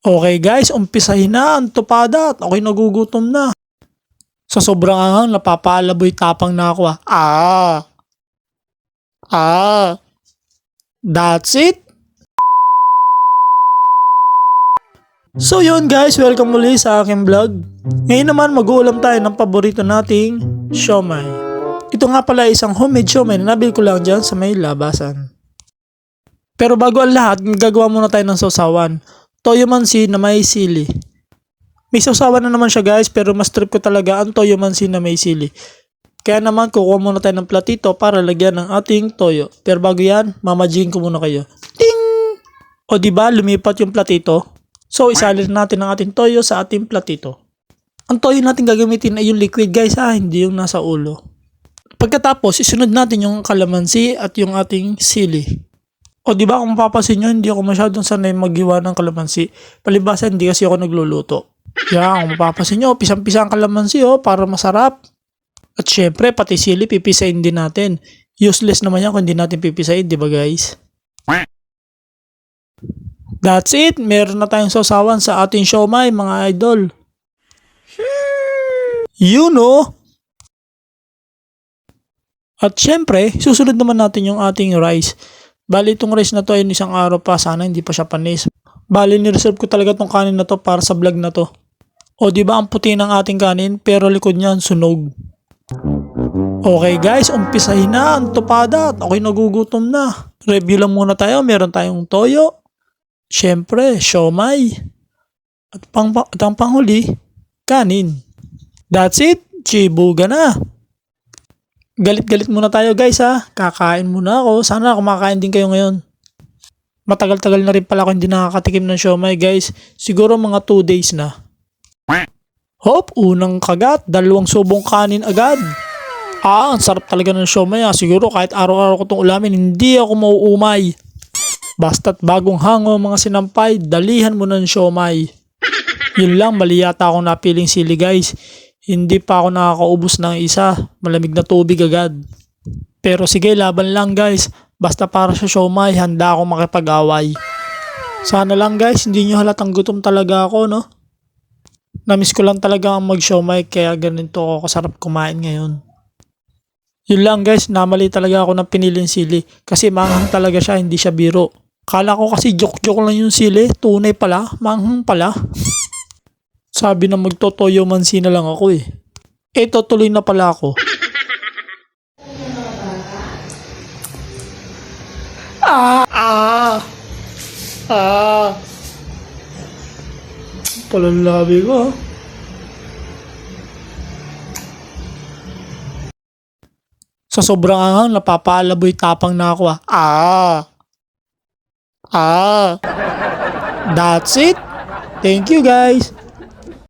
Okay guys, umpisahin na ang tupada at ako'y nagugutom na. Sa sobrang anghang, napapalaboy tapang na ako. That's it. So yun guys, welcome muli sa aking vlog. Ngayon naman mag-uulam tayo ng paborito nating siomai. Ito nga pala isang homemade siomai na nabili ko lang dyan sa may labasan. Pero bago ang lahat, gagawa muna tayo ng sausawan. Toyo mansi na may sili. May sausawan na naman siya guys, pero mas trip ko talaga ang toyo mansi na may sili. Kaya naman kukuha muna tayo ng platito para lagyan ng ating toyo. Pero bago yan, mamajigin ko muna kayo. Ting! O diba lumipat yung platito? So isalin natin ang ating toyo sa ating platito. Ang toyo natin gagamitin ay yung liquid guys hindi yung nasa ulo. Pagkatapos isunod natin yung kalamansi at yung ating sili. O diba kung mapapansin nyo, hindi ako masyadong sanay maghiwa ng kalamansi. Palibasa hindi kasi ako nagluluto. Yan, kung mapapansin nyo, pisang-pisa ang kalamansi para masarap. At syempre, pati sili pipisain din natin. Useless naman yan kung hindi natin pipisain, diba guys? That's it, meron na tayong sausawan sa ating siomai mga idol. You know. At syempre, susunod naman natin yung ating rice. Bali itong rice na to ay isang araw pa, sana hindi pa siya panis. Bali nireserve ko talaga tong kanin na to para sa vlog na to. O diba ang puti ng ating kanin pero likod niyan sunog. Okay guys, umpisahin na ang tupada at ako'y nagugutom na. Review lang muna tayo, meron tayong toyo. Syempre, siomai. At ang panghuli, kanin. That's it, chibuga na. Galit-galit muna tayo guys kakain muna ako. Sana kumakain din kayo ngayon. Matagal-tagal na rin pala ako hindi nakakatikim ng siomai guys. Siguro mga 2 days na. Hop, unang kagat, 2 subong kanin agad. Ang sarap talaga ng siomai Siguro kahit araw-araw ko itong ulamin, hindi ako mauumay. Basta't bagong hango mga sinampay, dalihan mo ng siomai. Yun lang, mali yata akong napiling sili guys. Hindi pa ako nakakaubos ng isa, malamig na tubig agad. Pero sige, laban lang guys. Basta para sa siomai, handa ako makipag-away. Sana lang guys, hindi nyo halatang gutom talaga ako, no? Namiss ko lang talaga ang mag-siomai, kaya ganito ako kasarap kumain ngayon. Yun lang guys, namali talaga ako ng piniling sili. Kasi manghang talaga siya, hindi siya biro. Kala ko kasi joke-joke lang yung sili, tunay pala, manghang pala. Sabi na magtotoyo mansi na lang ako Eto tuloy na pala ako. Palalabi ko Sa sobrang anghang, napapalaboy tapang na ako That's it. Thank you guys.